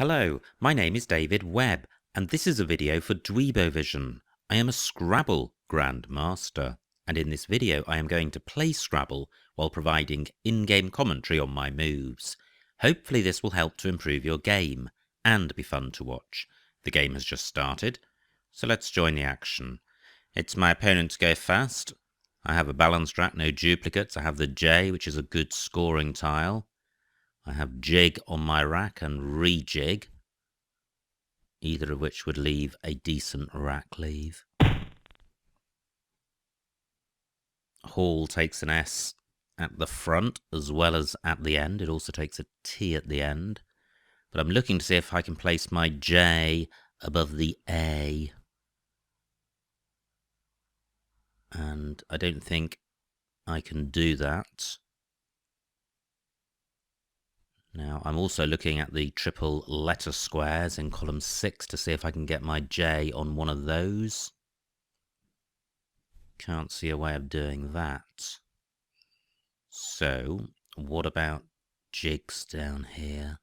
Hello, my name is David Webb, and this is a video for Dweebovision. I am a Scrabble grandmaster, and in this video I am going to play Scrabble while providing in-game commentary on my moves. Hopefully this will help to improve your game, and be fun to watch. The game has just started, so let's join the action. It's my opponent to go first. I have a balanced rack, no duplicates. I have the J, which is a good scoring tile. I have jig on my rack and rejig, either of which would leave a decent rack leave. Hall takes an S at the front as well as at the end. It also takes a T at the end. But I'm looking to see if I can place my J above the A. And I don't think I can do that. Now, I'm also looking at the triple letter squares in column 6 to see if I can get my J on one of those. Can't see a way of doing that. So, what about jigs down here?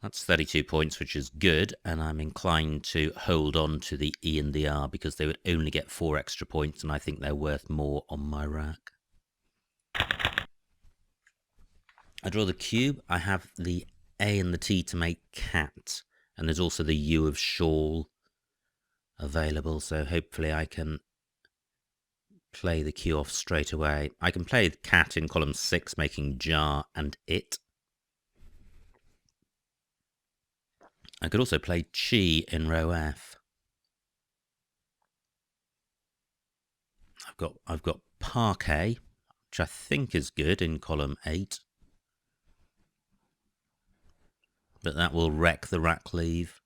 That's 32 points, which is good, and I'm inclined to hold on to the E and the R because they would only get 4 extra points, and I think they're worth more on my rack. I draw the cube. I have the A and the T to make cat, and there's also the U of shawl available, so hopefully I can play the Q off straight away. I can play the cat in column 6, making jar and it. I could also play chi in row F. I've got parquet, which I think is good in column 8. But that will wreck the rack leave.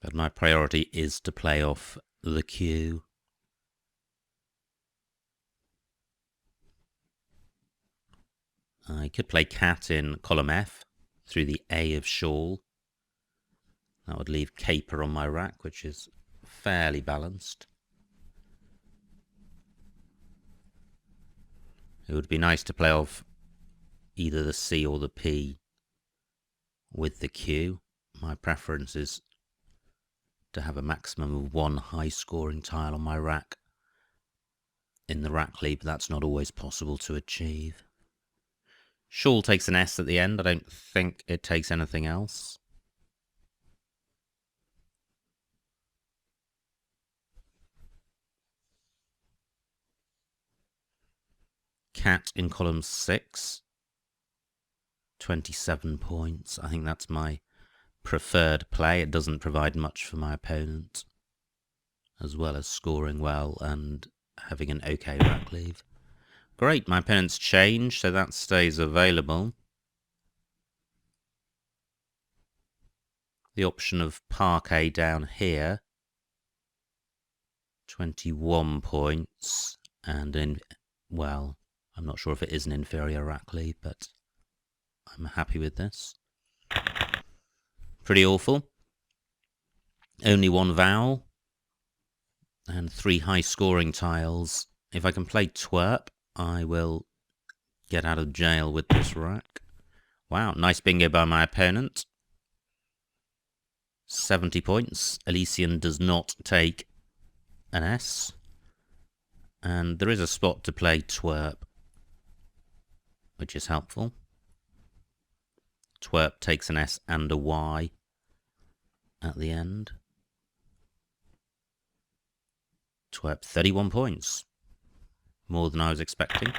But my priority is to play off the Q. I could play cat in column F through the A of shawl. That would leave caper on my rack, which is fairly balanced. It would be nice to play off either the C or the P with the Q. My preference is to have a maximum of 1 high scoring tile on my rack in the rack lead, but that's not always possible to achieve. Shawl takes an S at the end. I don't think it takes anything else. Cat in column 6. 27 points. I think that's my preferred play. It doesn't provide much for my opponent, as well as scoring well and having an okay rack leave. Great, my opponent's changed, so that stays available. The option of parquet down here, 21 points, and well, I'm not sure if it is an inferior rack lead, but I'm happy with this. Pretty awful. Only 1 vowel, and 3 high scoring tiles. If I can play twerp, I will get out of jail with this rack. Wow, nice bingo by my opponent. 70 points. Elysian does not take an S. And there is a spot to play twerp, which is helpful. Twerp takes an S and a Y at the end. Twerp, 31 points. More than I was expecting.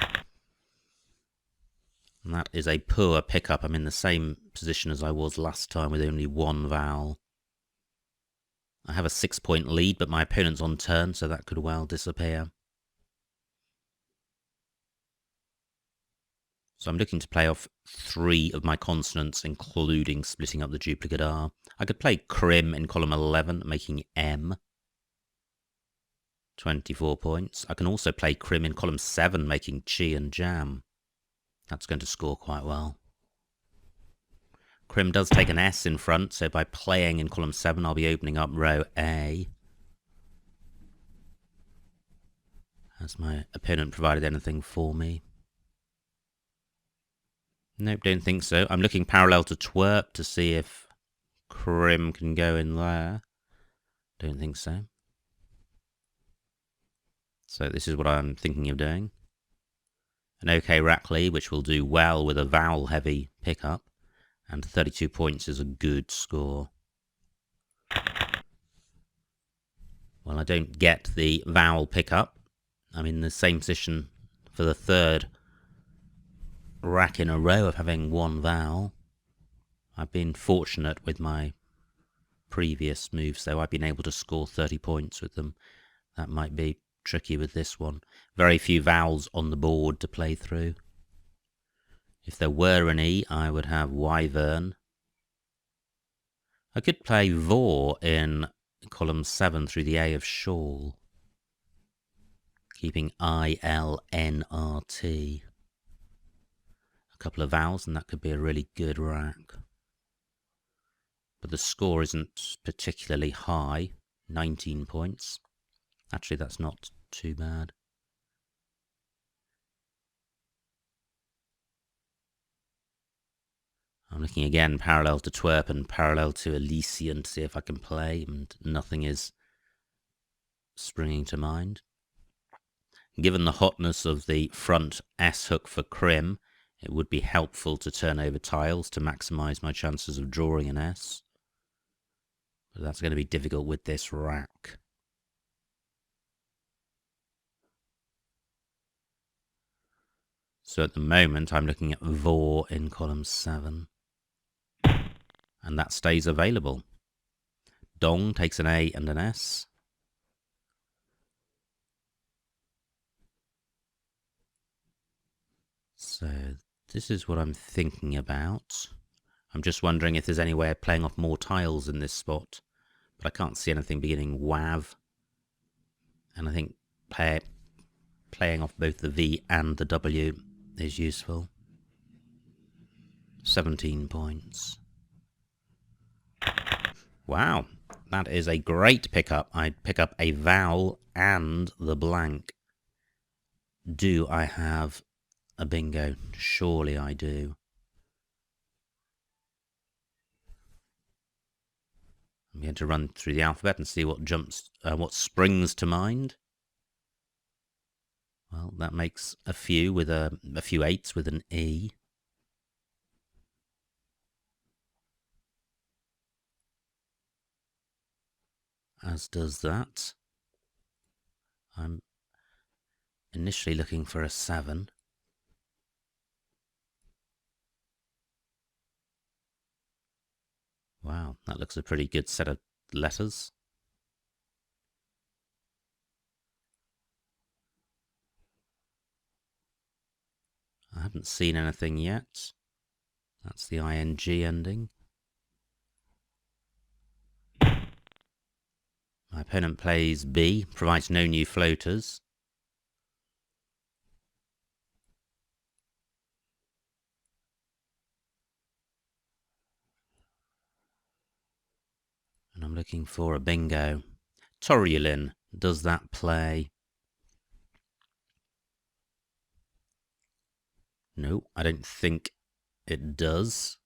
And that is a poor pickup. I'm in the same position as I was last time with only 1 vowel. I have a 6-point lead, but my opponent's on turn, so that could well disappear. So I'm looking to play off 3 of my consonants, including splitting up the duplicate R. I could play crim in column 11, making M. 24 points. I can also play crim in column 7, making chi and jam. That's going to score quite well. Crim does take an S in front, so by playing in column 7, I'll be opening up row A. Has my opponent provided anything for me? Nope, don't think so. I'm looking parallel to twerp to see if Crim can go in there. Don't think so. So this is what I'm thinking of doing. An OK Rackley, which will do well with a vowel-heavy pickup, and 32 points is a good score. Well, I don't get the vowel pickup. I'm in the same position for the third rack in a row of having one vowel. I've been fortunate with my previous moves, though. I've been able to score 30 points with them. That might be tricky with this one. Very few vowels on the board to play through. If there were an E, I would have wyvern. I could play vor in column 7 through the A of shawl, keeping ILNRT. A couple of vowels, and that could be a really good rack. But the score isn't particularly high, 19 points. Actually, that's not too bad. I'm looking again parallel to twerp and parallel to Elysian to see if I can play, and nothing is springing to mind. Given the hotness of the front S hook for Crim, it would be helpful to turn over tiles to maximise my chances of drawing an S. But that's going to be difficult with this rack. So at the moment, I'm looking at vor in column 7. And that stays available. Dong takes an A and an S. So this is what I'm thinking about. I'm just wondering if there's any way of playing off more tiles in this spot. But I can't see anything beginning WAV. And I think playing off both the V and the W is useful. 17 points. Wow, that is a great pickup. I'd pick up a vowel and the blank. Do I have a bingo? Surely I do. I'm going to run through the alphabet and see what what springs to mind. Well, that makes a few with a few 8s with an E. As does that. I'm initially looking for a 7. Wow, that looks a pretty good set of letters. I haven't seen anything yet. That's the ing ending. My opponent plays B, provides no new floaters. And I'm looking for a bingo. Torulin, does that play? No, I don't think it does.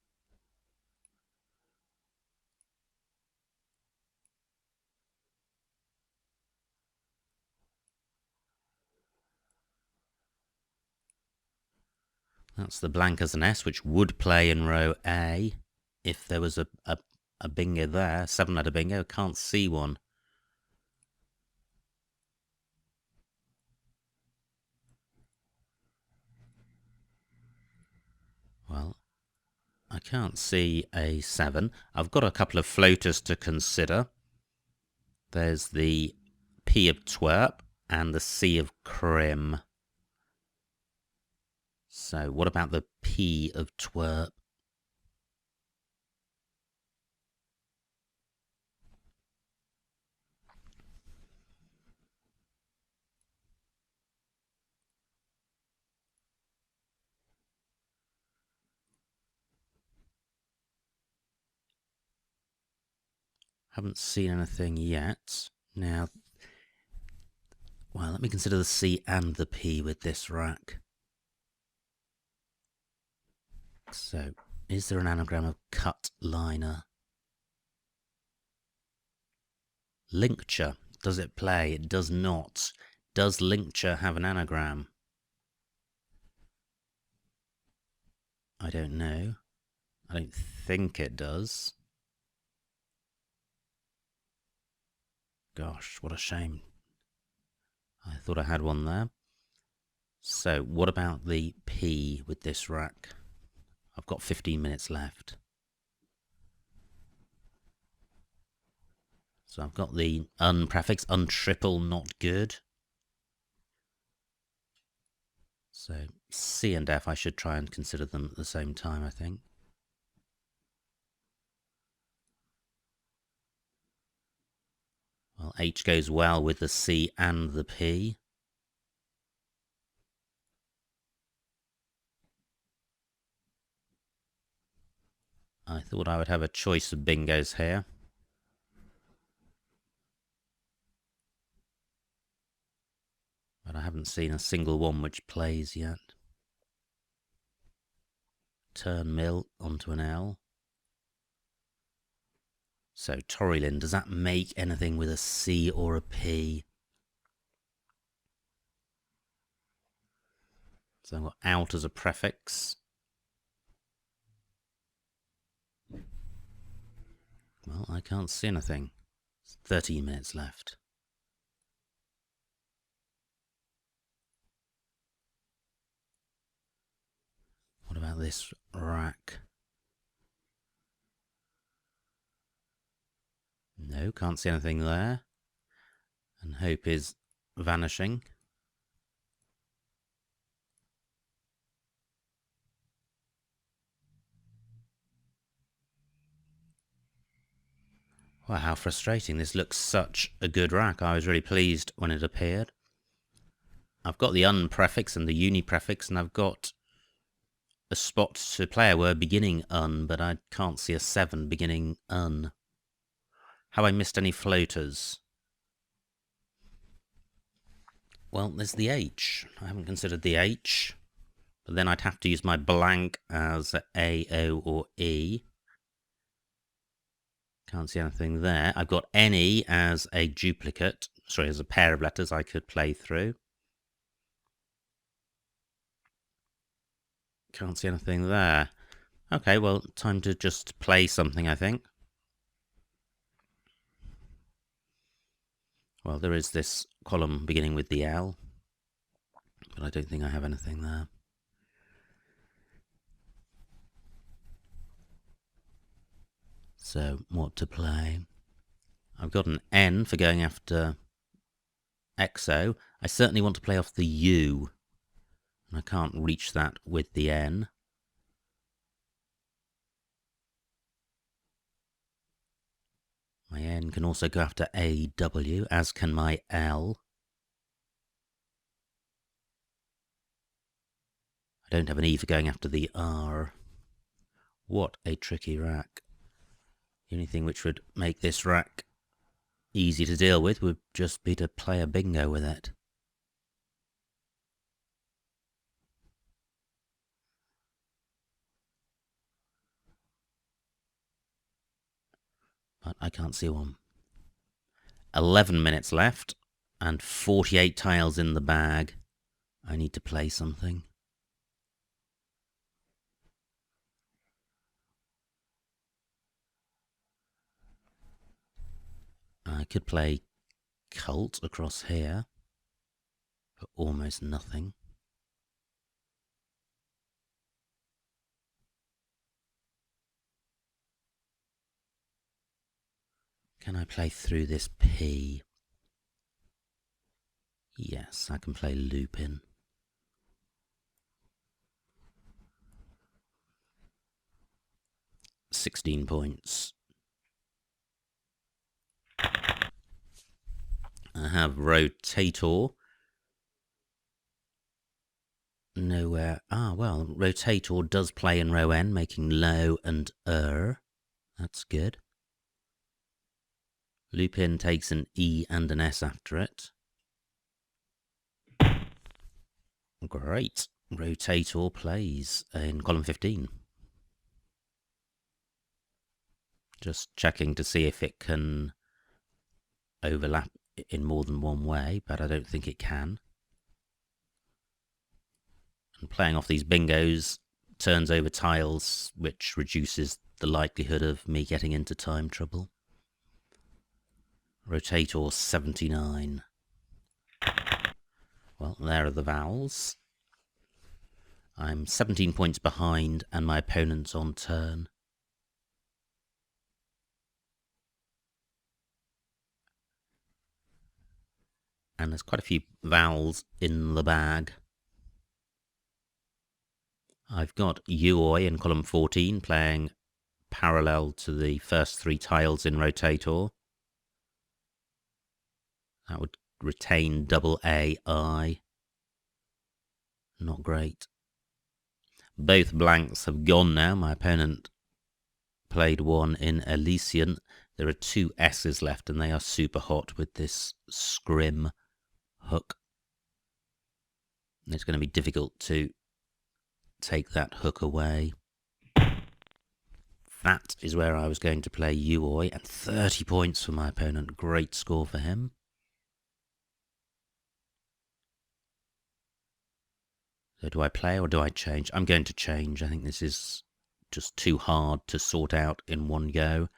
That's the blank as an S, which would play in row A if there was a bingo there. 7-letter bingo, can't see one. Well, I can't see a 7. I've got a couple of floaters to consider. There's the P of twerp and the C of Crim. So what about the P of twerp? Haven't seen anything yet. Now, well, let me consider the C and the P with this rack. So, is there an anagram of cut liner? Lincture. Does it play? It does not. Does lincture have an anagram? I don't know. I don't think it does. Gosh, what a shame. I thought I had one there. So, what about the P with this rack? I've got 15 minutes left. So I've got the prefix, untriple, not good. So C and F, I should try and consider them at the same time, I think. Well, H goes well with the C and the P. I thought I would have a choice of bingos here. But I haven't seen a single one which plays yet. Turn mill onto an L. So Torylin, does that make anything with a C or a P? So I've got out as a prefix. Well, I can't see anything. 13 minutes left. What about this rack? No, can't see anything there. And hope is vanishing. Wow, how frustrating. This looks such a good rack. I was really pleased when it appeared. I've got the un prefix and the uni prefix, and I've got a spot to play a word beginning un, but I can't see a 7 beginning un. Have I missed any floaters? Well, there's the H. I haven't considered the H, but then I'd have to use my blank as A, O, or E. Can't see anything there. I've got any as a duplicate, sorry, as a pair of letters I could play through. Can't see anything there. Okay, well, time to just play something, I think. Well, there is this column beginning with the L, but I don't think I have anything there. So, what to play? I've got an N for going after XO. I certainly want to play off the U, and I can't reach that with the N. My N can also go after AW, as can my L. I don't have an E for going after the R. What a tricky rack. The only thing which would make this rack easy to deal with would just be to play a bingo with it. But I can't see one. 11 minutes left and 48 tiles in the bag. I need to play something. I could play Cult across here for almost nothing. Can I play through this P? Yes, I can play Lupin. £16 points. I have Rotator. Nowhere. Ah, well, Rotator does play in row N, making low and That's good. Lupin takes an E and an S after it. Great. Rotator plays in column 15. Just checking to see if it can overlap in more than one way, but I don't think it can. And playing off these bingos turns over tiles, which reduces the likelihood of me getting into time trouble. Rotator 79. Well, there are the vowels. I'm 17 points behind and my opponent's on turn. And there's quite a few vowels in the bag. I've got Uoi in column 14 playing parallel to the first three tiles in Rotator. That would retain double AI. Not great. Both blanks have gone now. My opponent played one in Elysian. There are two S's left and they are super hot with this scrim hook. It's going to be difficult to take that hook away. That is where I was going to play Uoi, and 30 points for my opponent. Great score for him. So do I play or do I change? I'm going to change. I think this is just too hard to sort out in one go,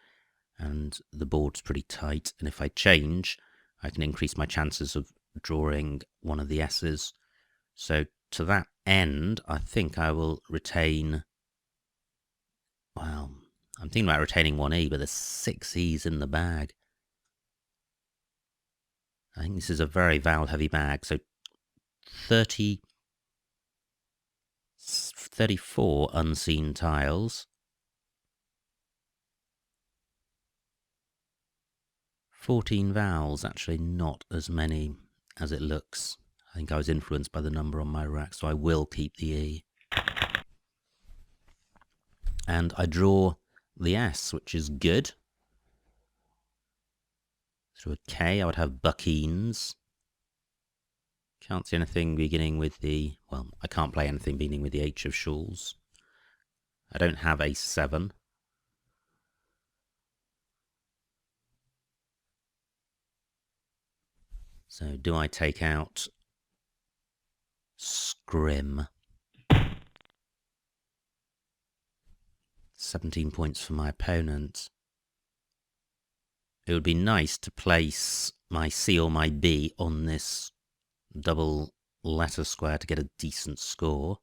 and the board's pretty tight. And if I change, I can increase my chances of drawing one of the S's. So to that end, I think I will retain... Well, I'm thinking about retaining one E, but there's 6 E's in the bag. I think this is a very vowel-heavy bag, so 34 unseen tiles. 14 vowels, actually not as many as it looks. I think I was influenced by the number on my rack, so I will keep the E. And I draw the S, which is good. Through a K, I would have Buckines. Can't see anything beginning with the... Well, I can't play anything beginning with the H of Shawls. I don't have a 7. So do I take out Scrim? 17 points for my opponent. It would be nice to place my C or my B on this double letter square to get a decent score.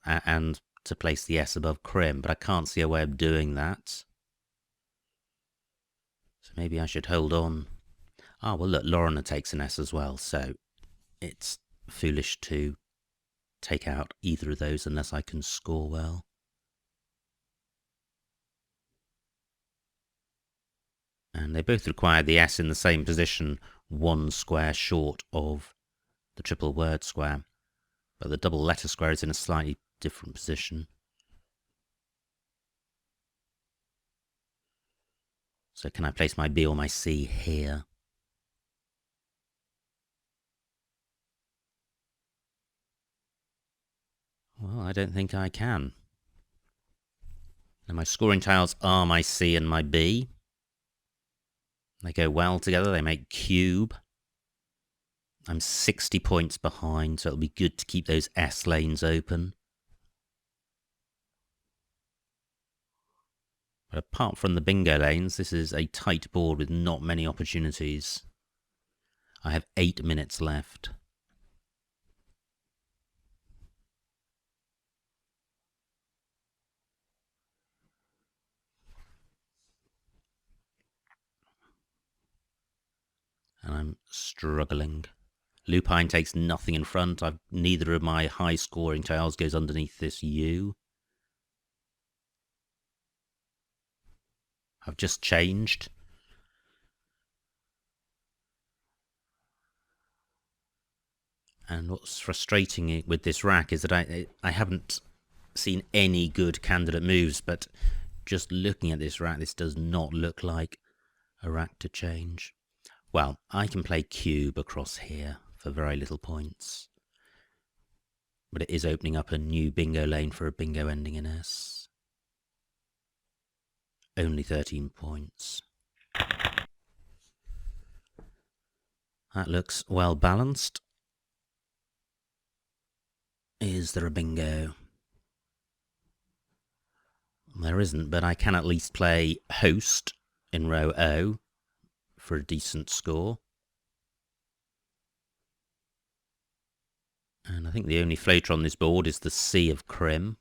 And to place the S above Crim, but I can't see a way of doing that. So maybe I should hold on. Ah, well look, Lorna takes an S as well, so it's foolish to take out either of those unless I can score well. And they both require the S in the same position, one square short of the triple word square. But the double letter square is in a slightly different position. So can I place my B or my C here? Well, I don't think I can. Now my scoring tiles are my C and my B. They go well together, they make cube. I'm 60 points behind, so it'll be good to keep those S lanes open. But apart from the bingo lanes, this is a tight board with not many opportunities. I have 8 minutes left. And I'm struggling. Lupine takes nothing in front. Neither of my high-scoring tiles goes underneath this U. I've just changed. And what's frustrating with this rack is that I haven't seen any good candidate moves, but just looking at this rack, this does not look like a rack to change. Well, I can play cube across here for very little points. But it is opening up a new bingo lane for a bingo ending in S. Only 13 points. That looks well balanced. Is there a bingo? There isn't, but I can at least play host in row O for a decent score. And I think the only floater on this board is the C of Crim.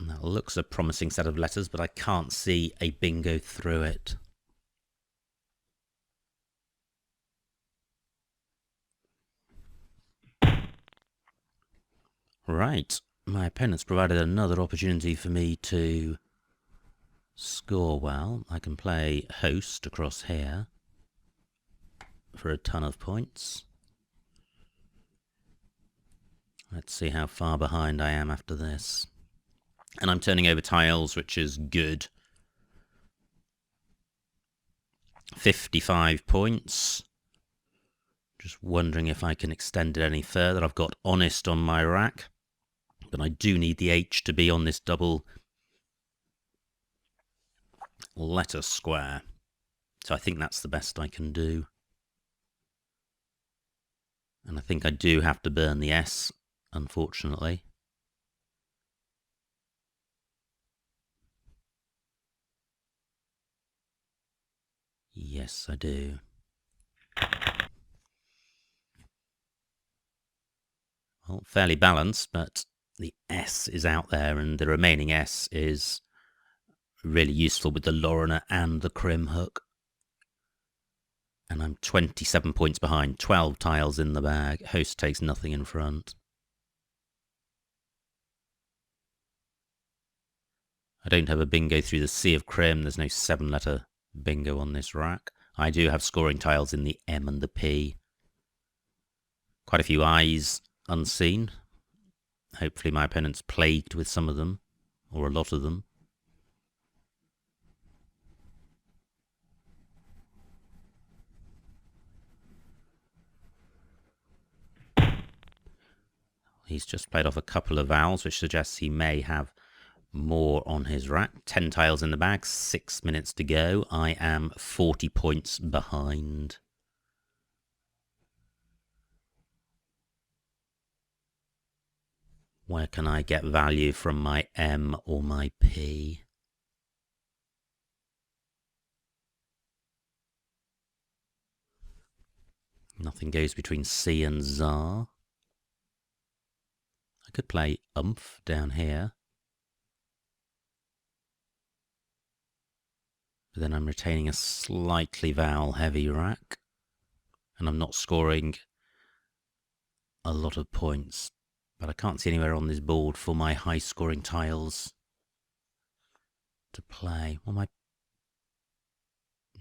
And that looks a promising set of letters, but I can't see a bingo through it. Right, my opponent's provided another opportunity for me to score well. I can play host across here for a ton of points. Let's see how far behind I am after this. And I'm turning over tiles, which is good. 55 points. Just wondering if I can extend it any further. I've got honest on my rack, but I do need the H to be on this double letter square. So I think that's the best I can do. And I think I do have to burn the S, unfortunately. Yes, I do. Well, fairly balanced, but the S is out there, and the remaining S is really useful with the Lorna and the Crim hook. And I'm 27 points behind, 12 tiles in the bag. Host takes nothing in front. I don't have a bingo through the C of Crim. There's no 7-letter bingo on this rack. I do have scoring tiles in the M and the P. Quite a few I's unseen. Hopefully my opponent's plagued with some of them, or a lot of them. He's just played off a couple of vowels, which suggests he may have more on his rack. 10 tiles in the bag, 6 minutes to go. I am 40 points behind. Where can I get value from my M or my P? Nothing goes between C and Czar. I could play umph down here. But then I'm retaining a slightly vowel-heavy rack. And I'm not scoring a lot of points. But I can't see anywhere on this board for my high-scoring tiles to play. Well,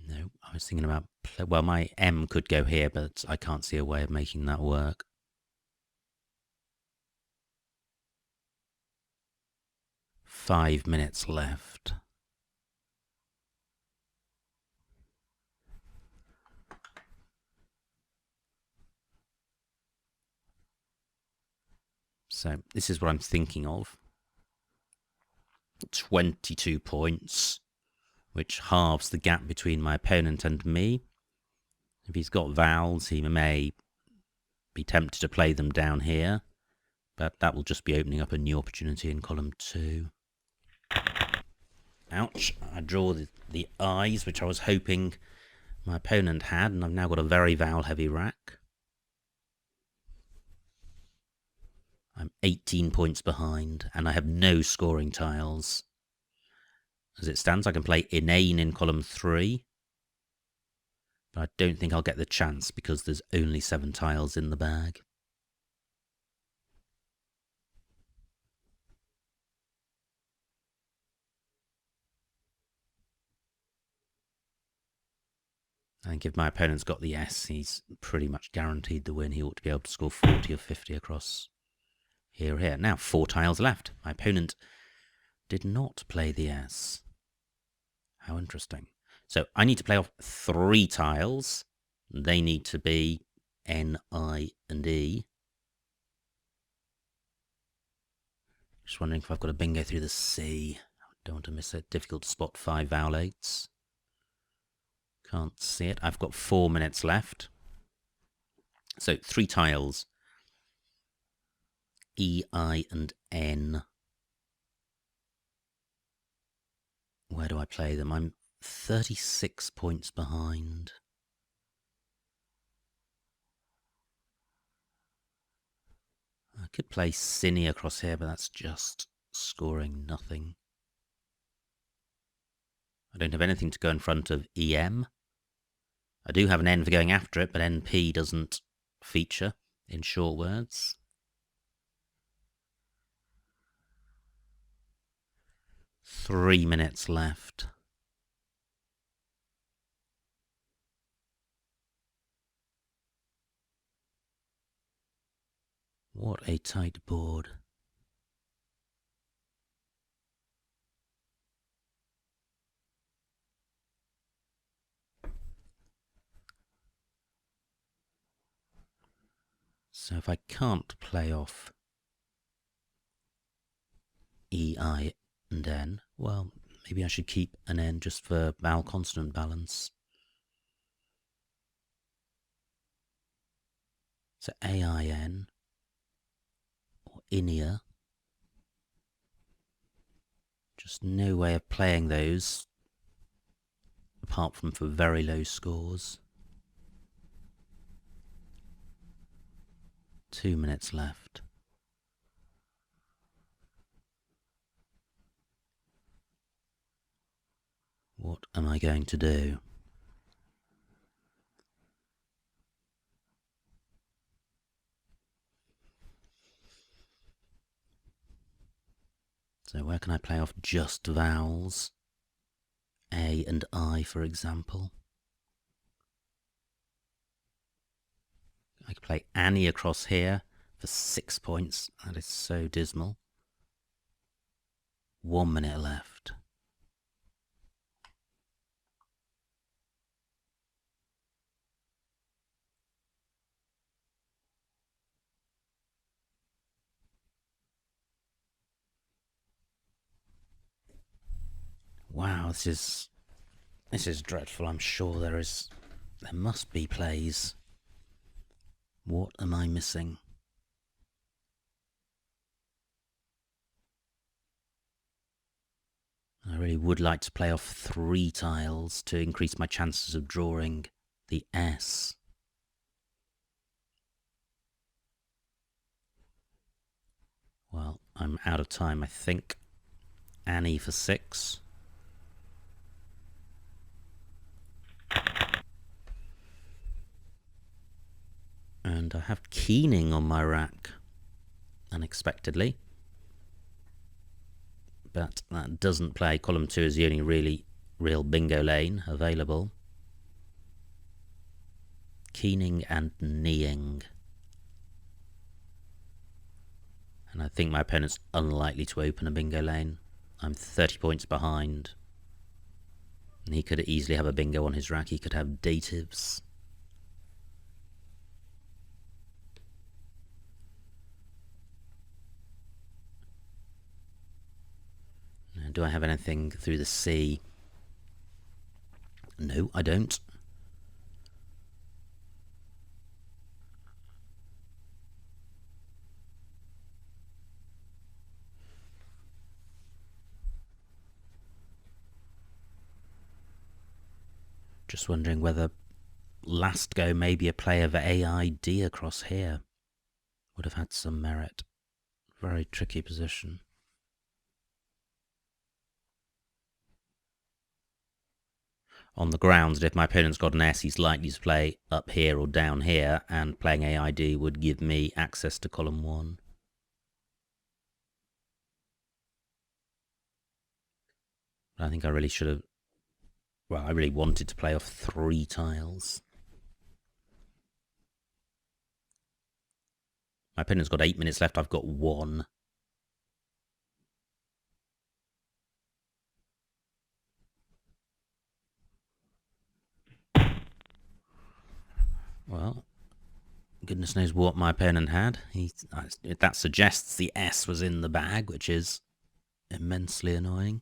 no, I was thinking about... Well, my M could go here, but I can't see a way of making that work. Five minutes left. So this is what I'm thinking of. 22 points, which halves the gap between my opponent and me. If he's got vowels, he may be tempted to play them down here, but that will just be opening up a new opportunity in column 2. Ouch, I draw the I's, which I was hoping my opponent had, and I've now got a very vowel-heavy rack. I'm 18 points behind, and I have no scoring tiles. As it stands, I can play inane in column 3, but I don't think I'll get the chance because there's only 7 tiles in the bag. I think if my opponent's got the S, he's pretty much guaranteed the win. He ought to be able to score 40 or 50 across Here, here. Now 4 tiles left. My opponent did not play the S. How interesting. So I need to play off 3 tiles. They need to be N, I, and E. Just wondering if I've got a bingo through the C. Don't want to miss it. Difficult to spot 5 vowel 8s. Can't see it. I've got 4 minutes left. So 3 tiles. E, I, and N. Where do I play them? I'm 36 points behind. I could play Cine across here, but that's just scoring nothing. I don't have anything to go in front of EM. I do have an N for going after it, but NP doesn't feature in short words. Three minutes left. What a tight board. So if I can't play off E, I, and N, well, maybe I should keep an N just for vowel consonant balance. So AIN or INEA. Just no way of playing those apart from for very low scores. 2 minutes left. What am I going to do? So where can I play off just vowels? A and I, for example. I could play Annie across here for 6 points. That is so dismal. 1 minute left. Wow, this is dreadful. I'm sure there must be plays. What am I missing? I really would like to play off 3 tiles to increase my chances of drawing the S. Well, I'm out of time, I think. Annie for 6. And I have Keening on my rack, unexpectedly. But that doesn't play. Column 2 is the only real bingo lane available. Keening and kneeing. And I think my opponent's unlikely to open a bingo lane. I'm 30 points behind. And he could easily have a bingo on his rack. He could have datives. Now, do I have anything through the C? No, I don't. Just wondering whether last go maybe a play of AID across here would have had some merit. Very tricky position. On the grounds that if my opponent's got an S, he's likely to play up here or down here, and playing AID would give me access to column 1. I think I really should have... Well, I really wanted to play off 3 tiles. My opponent's got 8 minutes left. I've got 1. Well, goodness knows what my opponent had. That suggests the S was in the bag, which is immensely annoying.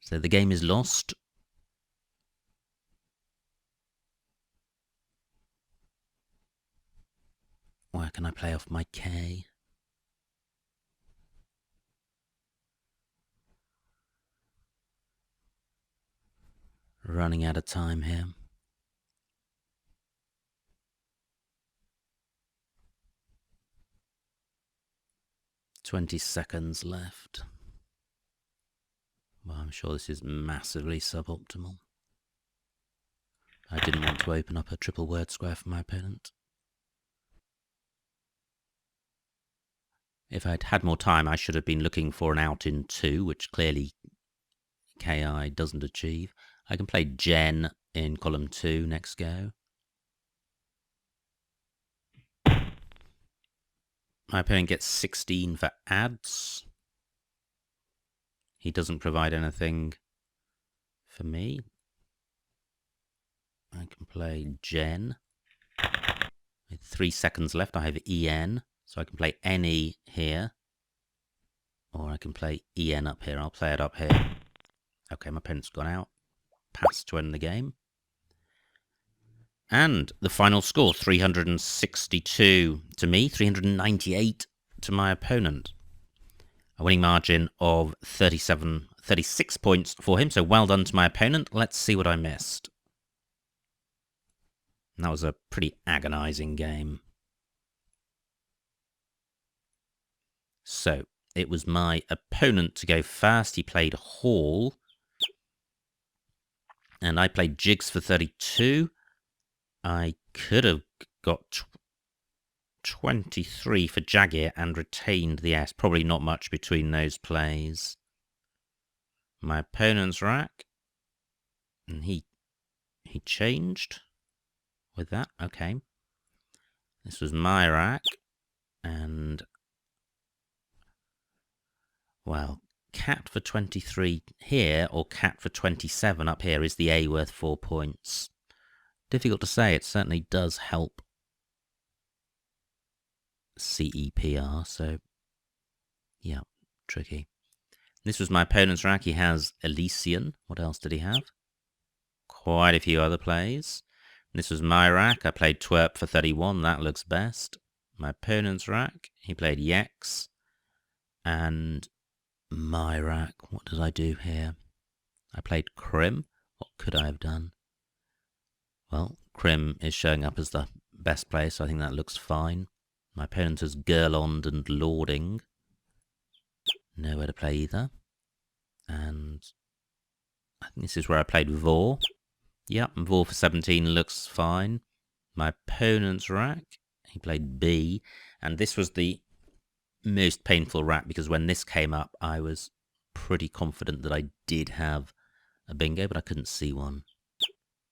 So the game is lost. Where can I play off my K? Running out of time here. $20 left. Well, I'm sure this is massively suboptimal. I didn't want to open up a triple word square for my opponent. If I'd had more time, I should have been looking for an out in 2, which clearly KI doesn't achieve. I can play Gen in column 2 next go. My opponent gets 16 for ads. He doesn't provide anything for me. I can play Gen. With 3 seconds left, I have EN. So I can play any here. Or I can play EN up here. I'll play it up here. Okay, my opponent's gone out. Pass to end the game. And the final score, 362 to me, 398 to my opponent. A winning margin of 36 points for him, so well done to my opponent. Let's see what I missed. And that was a pretty agonizing game. So, it was my opponent to go first. He played Hall. And I played Jigs for 32. I could have got 23 for Jaguar and retained the S. Probably not much between those plays. My opponent's rack. And he changed with that. Okay. This was my rack. And, well, cat for 23 here or cat for 27 up here is the A worth 4 points. Difficult to say. It certainly does help CEPR, so yeah, tricky. This was my opponent's rack. He has Elysian. What else did he have? Quite a few other plays. This was my rack. I played Twerp for 31. That looks best. My opponent's rack. He played Yex. And my rack. What did I do here? I played Crim. What could I have done? Well, Crim is showing up as the best play, so I think that looks fine. My opponent has Gurlond and Lording. Nowhere to play either. And I think this is where I played Vor. Yep, Vor for 17 looks fine. My opponent's rack, he played B. And this was the most painful rack because when this came up, I was pretty confident that I did have a bingo, but I couldn't see one.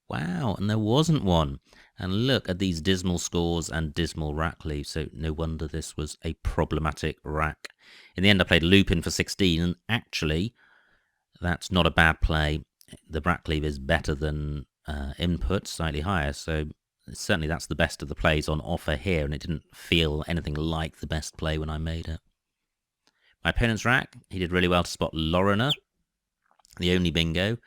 Wow, and there wasn't one. And look at these dismal scores and dismal rack leaves, so no wonder this was a problematic rack. In the end, I played Lupin for 16, and actually, that's not a bad play. The rack leave is better than input, slightly higher, so certainly that's the best of the plays on offer here, and it didn't feel anything like the best play when I made it. My opponent's rack, he did really well to spot Loriner, the only bingo.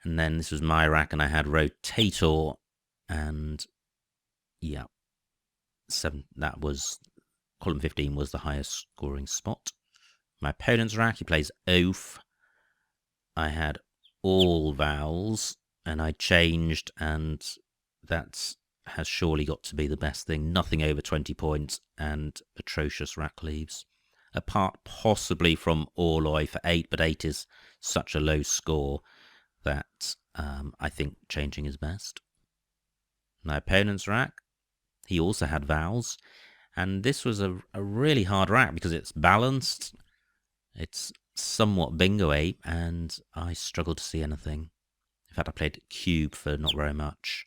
And then this was my rack, and I had Rotator, and yeah, that was, column 15 was the highest scoring spot. My opponent's rack, he plays Oaf. I had all vowels, and I changed, and that has surely got to be the best thing. Nothing over 20 points, and atrocious rack leaves. Apart possibly from Orloy for 8, but 8 is such a low score that I think changing is best. My opponent's rack, he also had vowels, and this was a really hard rack because it's balanced, it's somewhat bingo-y, and I struggled to see anything. In fact, I played cube for not very much.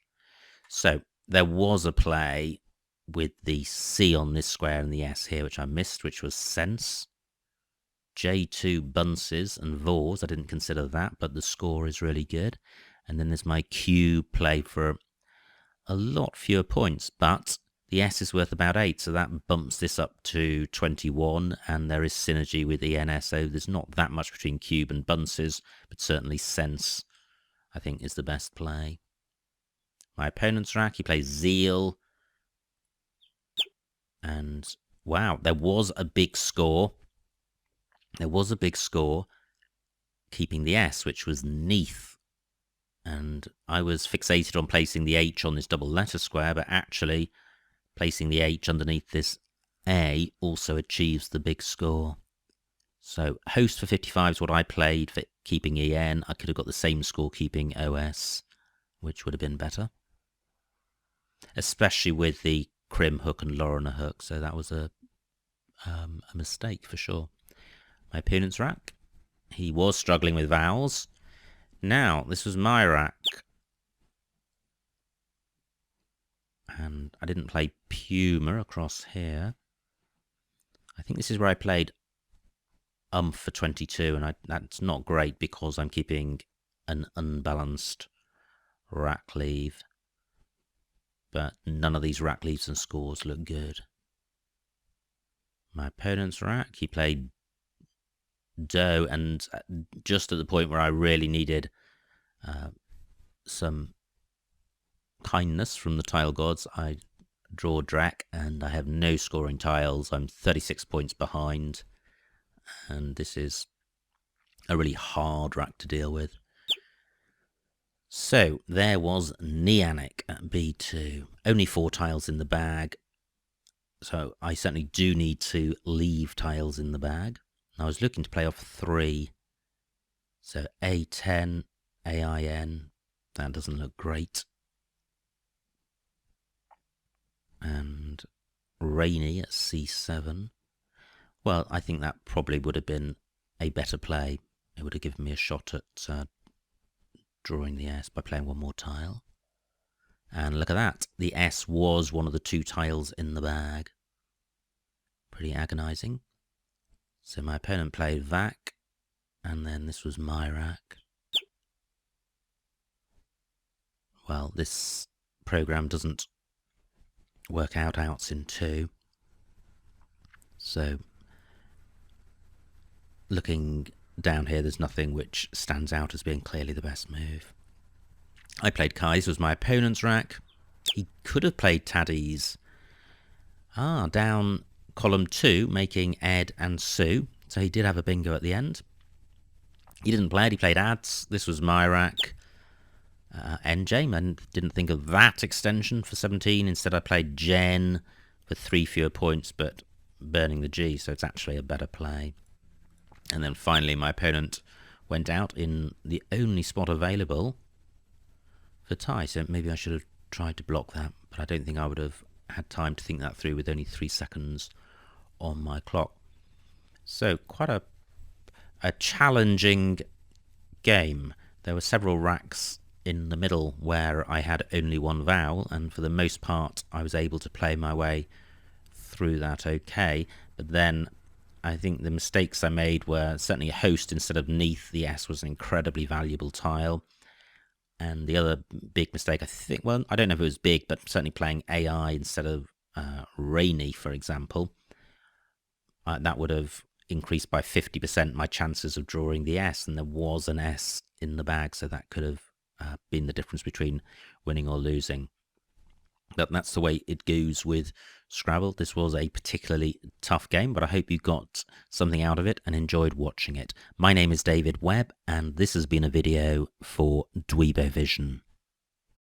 So, there was a play with the C on this square and the S here, which I missed, which was sense. J2 bunces and vors, I didn't consider that, but the score is really good. And then there's my Q play for a lot fewer points, but the S is worth about 8, so that bumps this up to 21, and there is synergy with ENS, so there's not that much between cube and bunces, but certainly sense, I think, is the best play. My opponent's rack, he plays zeal, and wow, there was a big score. There was a big score keeping the S, which was neath. And I was fixated on placing the H on this double letter square, but actually placing the H underneath this A also achieves the big score. So host for 55 is what I played for keeping EN. I could have got the same score keeping OS, which would have been better. Especially with the Crim hook and Lorna hook, so that was a mistake for sure. My opponent's rack, he was struggling with vowels. Now, this was my rack. And I didn't play Puma across here. I think this is where I played for 22, and that's not great because I'm keeping an unbalanced rack leave. But none of these rack leaves and scores look good. My opponent's rack, he played Do, and just at the point where I really needed some kindness from the tile gods, I draw Drac, and I have no scoring tiles. I'm 36 points behind, and this is a really hard rack to deal with. So there was Neanic at B2. Only 4 tiles in the bag, so I certainly do need to leave tiles in the bag. I was looking to play off 3, so A10, AIN, that doesn't look great. And Rainy at C7. Well, I think that probably would have been a better play. It would have given me a shot at drawing the S by playing one more tile. And look at that. The S was one of the 2 tiles in the bag. Pretty agonizing. So my opponent played Vac, and then this was my rack. Well, this program doesn't work out outs in 2. So looking down here, there's nothing which stands out as being clearly the best move. I played Kaiser, was my opponent's rack. He could have played Taddies. Down column 2, making Ed and Sue. So he did have a bingo at the end. He didn't play it, he played Ads. This was my rack. NJ, and didn't think of that extension for 17. Instead I played Jen for 3 fewer points, but burning the G, so it's actually a better play. And then finally my opponent went out in the only spot available for tie, so maybe I should have tried to block that, but I don't think I would have had time to think that through with only 3 seconds on my clock. So quite a challenging game. There were several racks in the middle where I had only 1 vowel, and for the most part I was able to play my way through that okay. But then I think the mistakes I made were certainly a host instead of Neath. The S was an incredibly valuable tile. And the other big mistake, I think, well, I don't know if it was big, but certainly playing AI instead of Rainy, for example, that would have increased by 50% my chances of drawing the S, and there was an S in the bag, so that could have been the difference between winning or losing. But that's the way it goes with Scrabble. This was a particularly tough game, but I hope you got something out of it and enjoyed watching it. My name is David Webb, and this has been a video for Dweebovision.